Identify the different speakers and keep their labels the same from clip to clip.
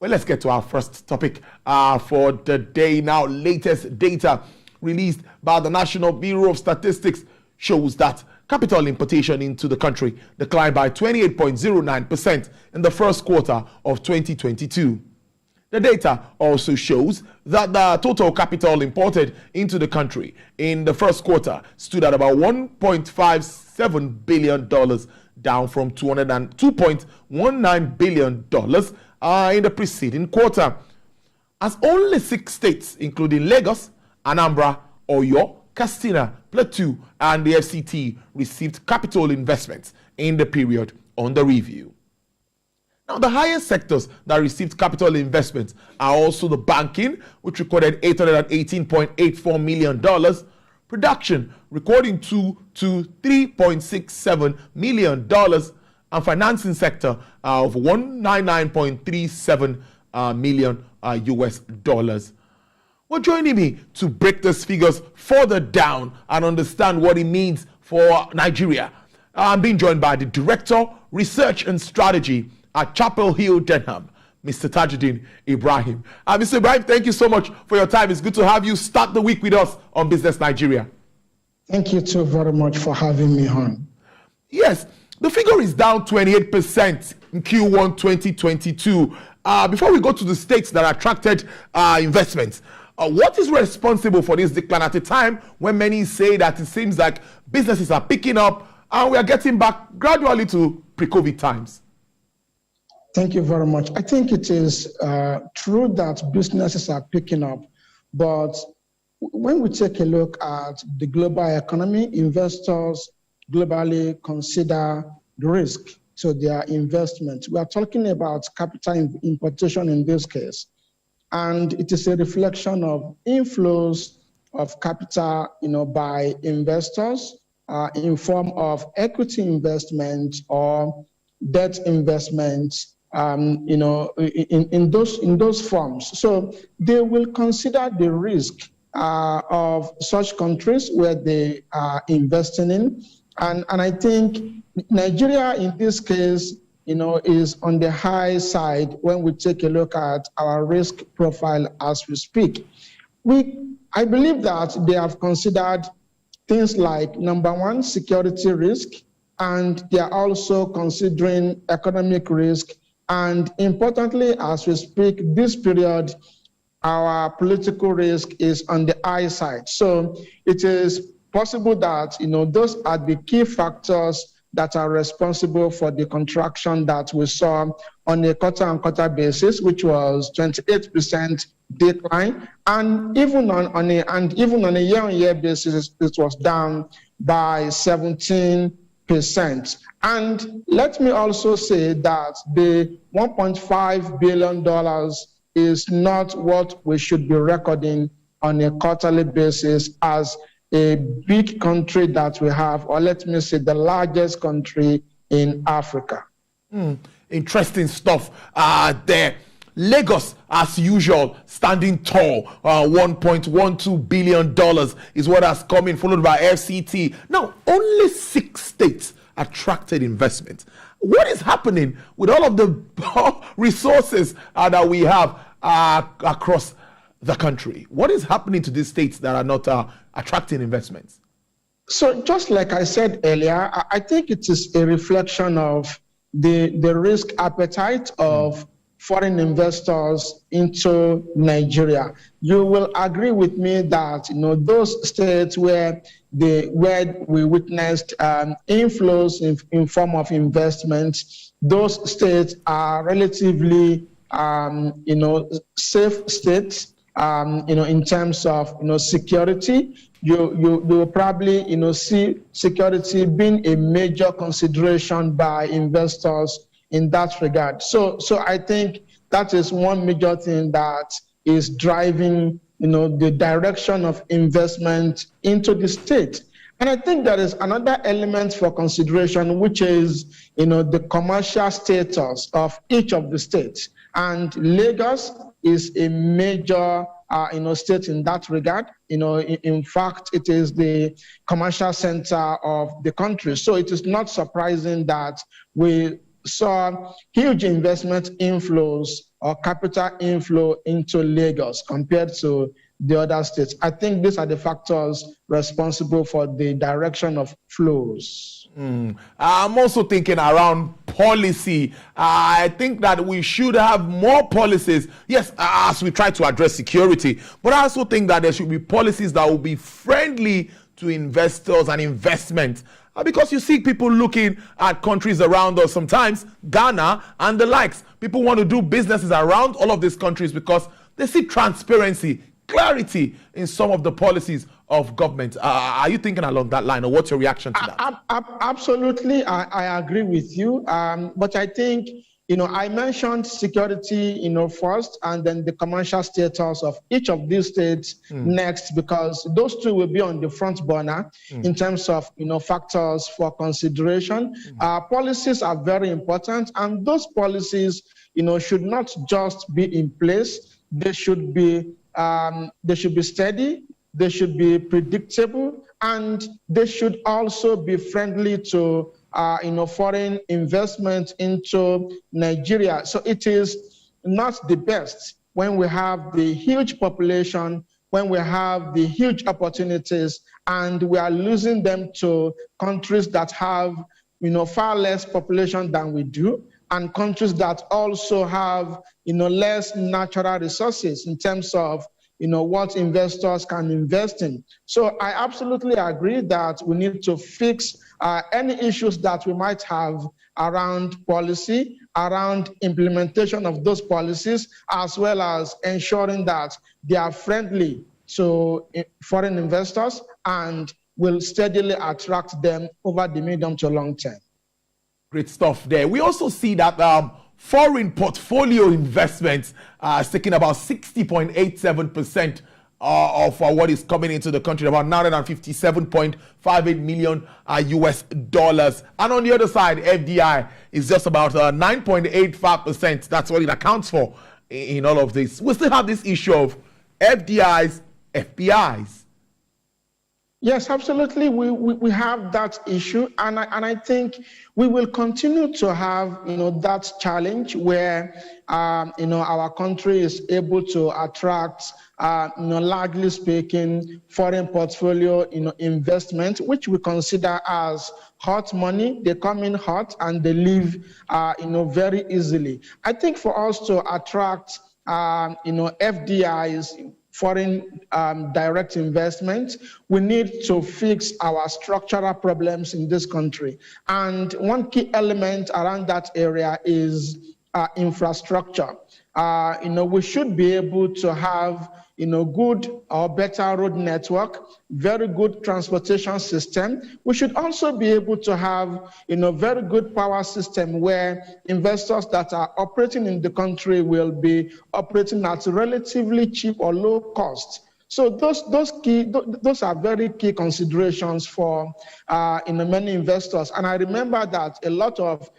Speaker 1: Well, let's get to our first topic for the day now. Latest data released by the National Bureau of Statistics shows that capital importation into the country declined by 28.09% in the first quarter of 2022. The data also shows that the total capital imported into the country in the first quarter stood at about $1.57 billion, down from $2.19 billion in the preceding quarter, as only 6 states, including Lagos, Anambra, Oyo, Katsina, Plateau, and the FCT, received capital investments in the period under review. Now, the highest sectors that received capital investments are also the banking, which recorded $818.84 million, production recording $2 to $3.67 million, and financing sector of $199.37 million US dollars. Well, joining me to break these figures further down and understand what it means for Nigeria, I'm being joined by the Director, Research and Strategy at Chapel Hill Denham, Mr. Tajudeen Ibrahim. Mr. Ibrahim, thank you so much for your time. It's good to have you start the week with us on Business Nigeria.
Speaker 2: Thank you too very much for having me on.
Speaker 1: Yes, the figure is down 28% in Q1 2022. Before we go to the states that attracted investments, what is responsible for this decline at a time when many say that it seems like businesses are picking up and we are getting back gradually to pre-COVID times?
Speaker 2: Thank you very much. I think it is true that businesses are picking up, but when we take a look at the global economy, investors globally consider the risk to their investment. We are talking about capital importation in this case, and it is a reflection of inflows of capital, by investors in form of equity investment or debt investment, in those forms. So they will consider the risk of such countries where they are investing in. And I think Nigeria in this case, is on the high side when we take a look at our risk profile as we speak. I believe that they have considered things like, number one, security risk, and they are also considering economic risk. And importantly, as we speak, this period, our political risk is on the high side. So it is possible that, those are the key factors that are responsible for the contraction that we saw on a quarter-on-quarter basis, which was 28% decline, and even on a year-on-year basis, it was down by 17%. And let me also say that the $1.5 billion is not what we should be recording on a quarterly basis as a big country that we have, or let me say the largest country in Africa.
Speaker 1: Interesting stuff there. Lagos, as usual, standing tall. $1.12 billion is what has come in, followed by FCT. Now, only 6 states attracted investment. What is happening with all of the resources that we have across the country? What is happening to these states that are not attracting investments?
Speaker 2: So just like I said earlier, I think it is a reflection of the risk appetite of foreign investors into Nigeria. You will agree with me that those states where we witnessed inflows in form of investment, those states are relatively safe states. In terms of security, you will probably see security being a major consideration by investors in that regard. So I think that is one major thing that is driving the direction of investment into the state. And I think there is another element for consideration, which is the commercial status of each of the states. And Lagos is a major state in that regard. In fact, it is the commercial center of the country. So it is not surprising that we saw huge investment inflows or capital inflow into Lagos compared to the other states. I think these are the factors responsible for the direction of flows.
Speaker 1: I'm also thinking around policy. I think that we should have more policies, yes, as we try to address security, but I also think that there should be policies that will be friendly to investors and investment. Because you see people looking at countries around us, sometimes Ghana and the likes. People want to do businesses around all of these countries because they see transparency, clarity in some of the policies of government. Are you thinking along that line, or what's your reaction to that?
Speaker 2: Absolutely, I agree with you. But I think, I mentioned security, first, and then the commercial status of each of these states next, because those two will be on the front burner in terms of, factors for consideration. Policies are very important, and those policies, should not just be in place. They should be steady. They should be predictable, and they should also be friendly to foreign investment into Nigeria. So it is not the best when we have the huge population, when we have the huge opportunities, and we are losing them to countries that have far less population than we do, and countries that also have less natural resources in terms of what investors can invest in. So I absolutely agree that we need to fix any issues that we might have around policy, around implementation of those policies, as well as ensuring that they are friendly to foreign investors and will steadily attract them over the medium to long term.
Speaker 1: Great stuff there. We also see that foreign portfolio investments is taking about 60.87% of what is coming into the country, about 957.58 million US dollars. And on the other side, FDI is just about 9.85%. That's what it accounts for in all of this. We still have this issue of FDIs, FPIs.
Speaker 2: Yes, absolutely. We have that issue, and I think we will continue to have that challenge where our country is able to attract largely speaking foreign portfolio investment, which we consider as hot money. They come in hot and they leave very easily. I think for us to attract FDIs, foreign direct investment, we need to fix our structural problems in this country. And one key element around that area is infrastructure. We should be able to have good or better road network, very good transportation system. We should also be able to have very good power system where investors that are operating in the country will be operating at relatively cheap or low cost. So those are very key considerations for many investors. And I remember that a lot of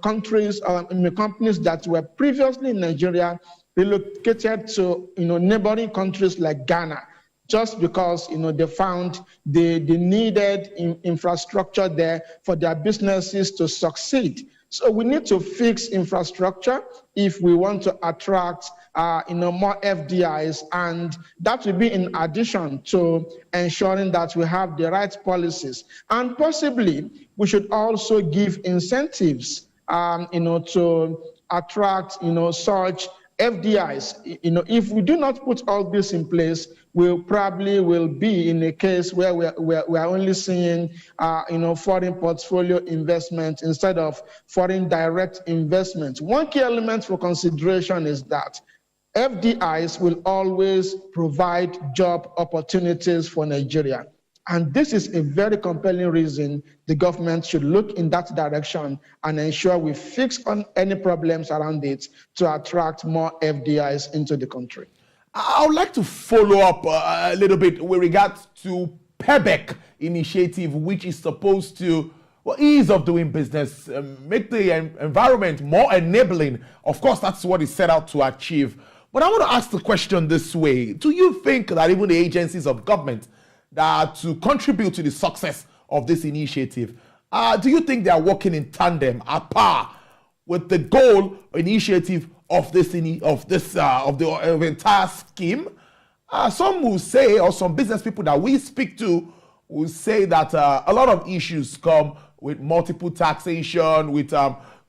Speaker 2: countries companies that were previously in Nigeria relocated to neighboring countries like Ghana, just because they found the needed infrastructure there for their businesses to succeed. So we need to fix infrastructure if we want to attract more FDIs, and that will be in addition to ensuring that we have the right policies. And possibly we should also give incentives to attract such FDIs. If we do not put all this in place, we probably will be in a case where we're only seeing foreign portfolio investment instead of foreign direct investment. One key element for consideration is that FDIs will always provide job opportunities for Nigeria. And this is a very compelling reason the government should look in that direction and ensure we fix on any problems around it to attract more FDIs into the country.
Speaker 1: I would like to follow up a little bit with regards to PEBEC initiative, which is supposed to ease of doing business, make the environment more enabling. Of course, that's what it's set out to achieve. But I want to ask the question this way. Do you think that even the agencies of government that are to contribute to the success of this initiative, do you think they are working in tandem, at par, with the goal initiative of the entire scheme. Some will say, or some business people that we speak to will say that a lot of issues come with multiple taxation, with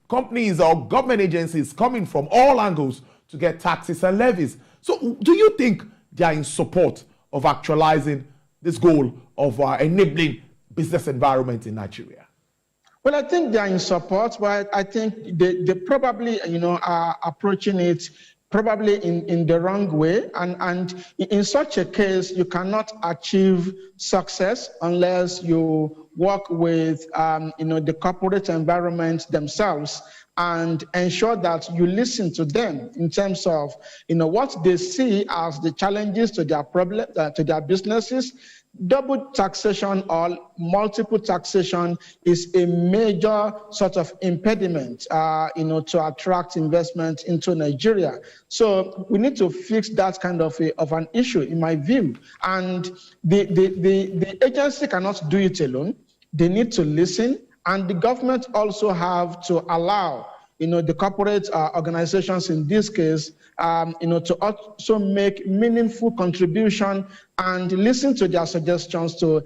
Speaker 1: companies or government agencies coming from all angles to get taxes and levies. So do you think they are in support of actualizing this goal of enabling business environment in Nigeria?
Speaker 2: Well, I think they are in support, but I think they probably, are approaching it probably in the wrong way. And in such a case, you cannot achieve success unless you work with, the corporate environment themselves and ensure that you listen to them in terms of, what they see as the challenges to their to their businesses. Double taxation or multiple taxation is a major sort of impediment, to attract investment into Nigeria. So we need to fix that kind of an issue, in my view. And the agency cannot do it alone. They need to listen, and the government also have to allow, the corporate organizations in this case, to also make meaningful contribution and listen to their suggestions to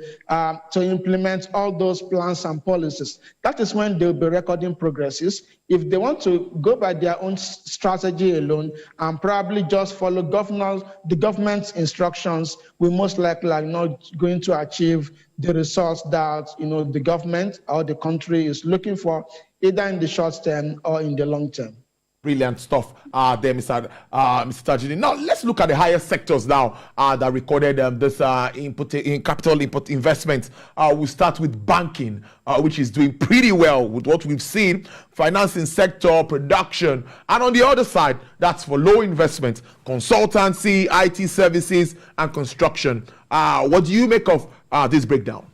Speaker 2: implement all those plans and policies. That is when they'll be recording progresses. If they want to go by their own strategy alone and probably just follow the government's instructions, we most likely are not going to achieve the results that the government or the country is looking for, either in the short term or in the long term.
Speaker 1: Brilliant stuff there, Mr. Tajudeen. Now, let's look at the highest sectors now that recorded this capital input investment. We'll start with banking, which is doing pretty well with what we've seen, financing sector, production, and on the other side, that's for low investment, consultancy, IT services, and construction. What do you make of this breakdown?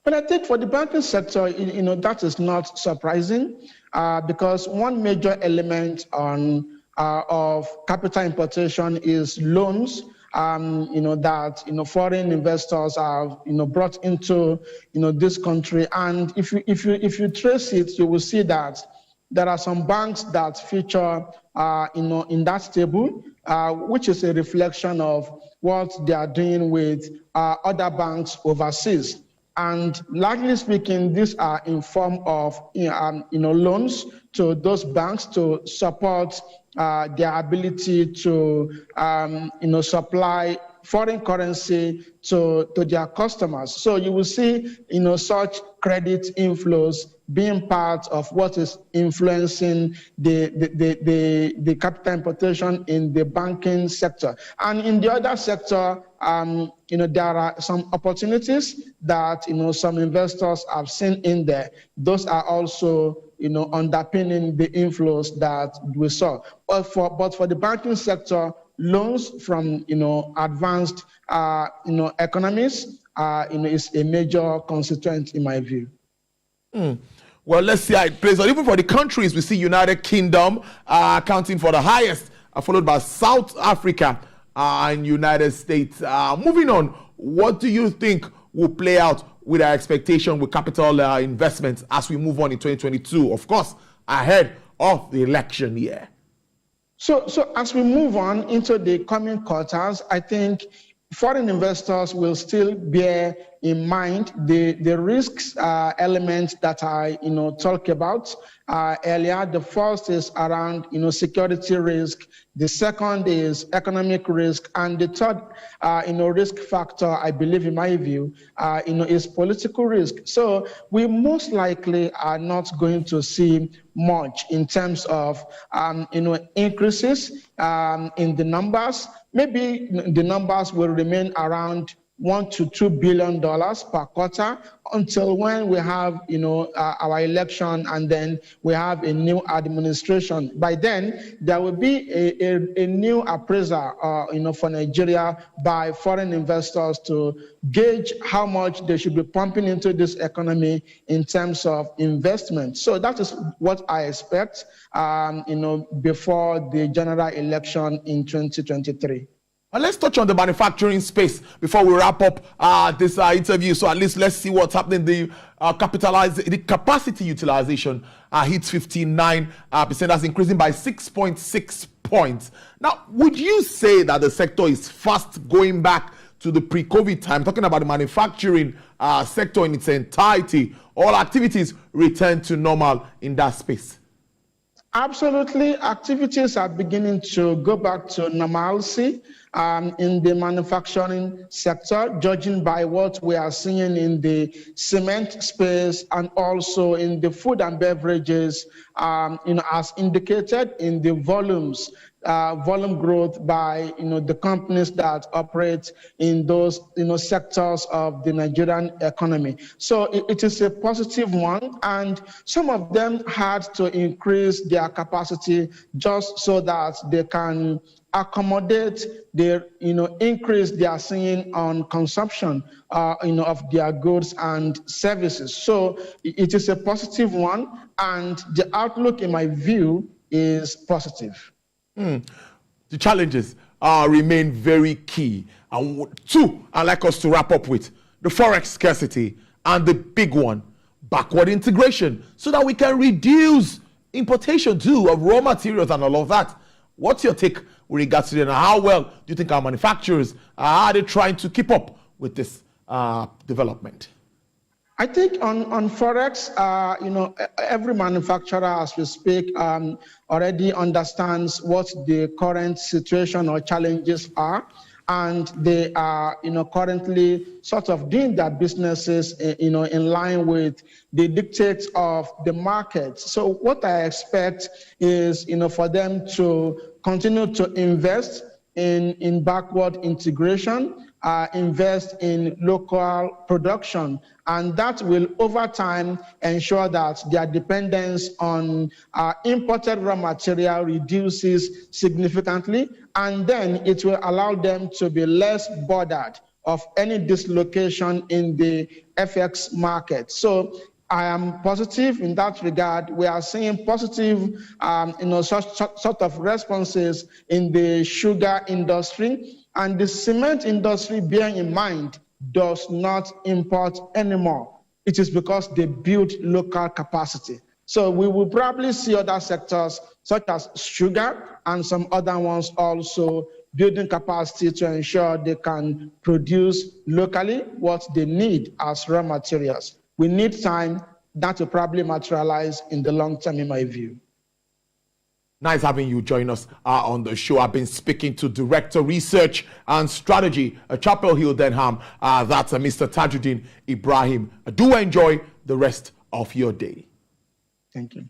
Speaker 2: Well, I think for the banking sector, that is not surprising because one major element of capital importation is loans. That foreign investors have brought into this country, and if you trace it, you will see that there are some banks that feature in that table, which is a reflection of what they are doing with other banks overseas. And largely speaking, these are in form of loans to those banks to support their ability to supply foreign currency to their customers. So you will see such credit inflows being part of what is influencing the capital importation in the banking sector. And in the other sector, there are some opportunities that some investors have seen in there. Those are also underpinning the inflows that we saw. But for the banking sector, loans from advanced economies is a major constituent in my view.
Speaker 1: Well, let's see how it plays out. Even for the countries, we see United Kingdom accounting for the highest, followed by South Africa and United States. Moving on, what do you think will play out with our expectation with capital investments as we move on in 2022, of course, ahead of the election year?
Speaker 2: So as we move on into the coming quarters, I think foreign investors will still bear in mind the risks elements that I talked about earlier. The first is around security risk. The second is economic risk, and the third risk factor, I believe, in my view, is political risk. So we most likely are not going to see much in terms of increases in the numbers. Maybe the numbers will remain around $1 to $2 billion per quarter until when we have, our election and then we have a new administration. By then, there will be a new appraiser, for Nigeria by foreign investors to gauge how much they should be pumping into this economy in terms of investment. So that is what I expect, before the general election in 2023.
Speaker 1: Let's touch on the manufacturing space before we wrap up this interview. So at least let's see what's happening. The capacity utilization hits 59%. That's increasing by 6.6 points. Now, would you say that the sector is fast going back to the pre-COVID time? Talking about the manufacturing sector in its entirety, all activities return to normal in that space?
Speaker 2: Absolutely. Activities are beginning to go back to normalcy in the manufacturing sector, judging by what we are seeing in the cement space and also in the food and beverages, as indicated in the volumes. Volume growth by the companies that operate in those sectors of the Nigerian economy. So it is a positive one, and some of them had to increase their capacity just so that they can accommodate the increase they are seeing on consumption of their goods and services. So it is a positive one, and the outlook, in my view, is positive.
Speaker 1: The challenges remain very key. And two, I'd like us to wrap up with the forex scarcity and the big one, backward integration, so that we can reduce importation too of raw materials and all of that. What's your take with regards to that? And how well do you think our manufacturers are they trying to keep up with this development?
Speaker 2: I think on Forex, every manufacturer as we speak already understands what the current situation or challenges are, and they are, currently sort of doing their businesses, in line with the dictates of the market. So what I expect is, for them to continue to invest in backward integration, invest in local production, and that will over time ensure that their dependence on imported raw material reduces significantly, and then it will allow them to be less bothered of any dislocation in the FX market. So I am positive in that regard. We are seeing positive, sort of responses in the sugar industry, and the cement industry, bearing in mind, does not import anymore. It is because they build local capacity. So we will probably see other sectors such as sugar and some other ones also building capacity to ensure they can produce locally what they need as raw materials. We need time. That will probably materialize in the long term, in my view.
Speaker 1: Nice having you join us on the show. I've been speaking to Director Research and Strategy at Chapel Hill Denham. That's Mr. Tajudeen Ibrahim. Do enjoy the rest of your day.
Speaker 2: Thank you.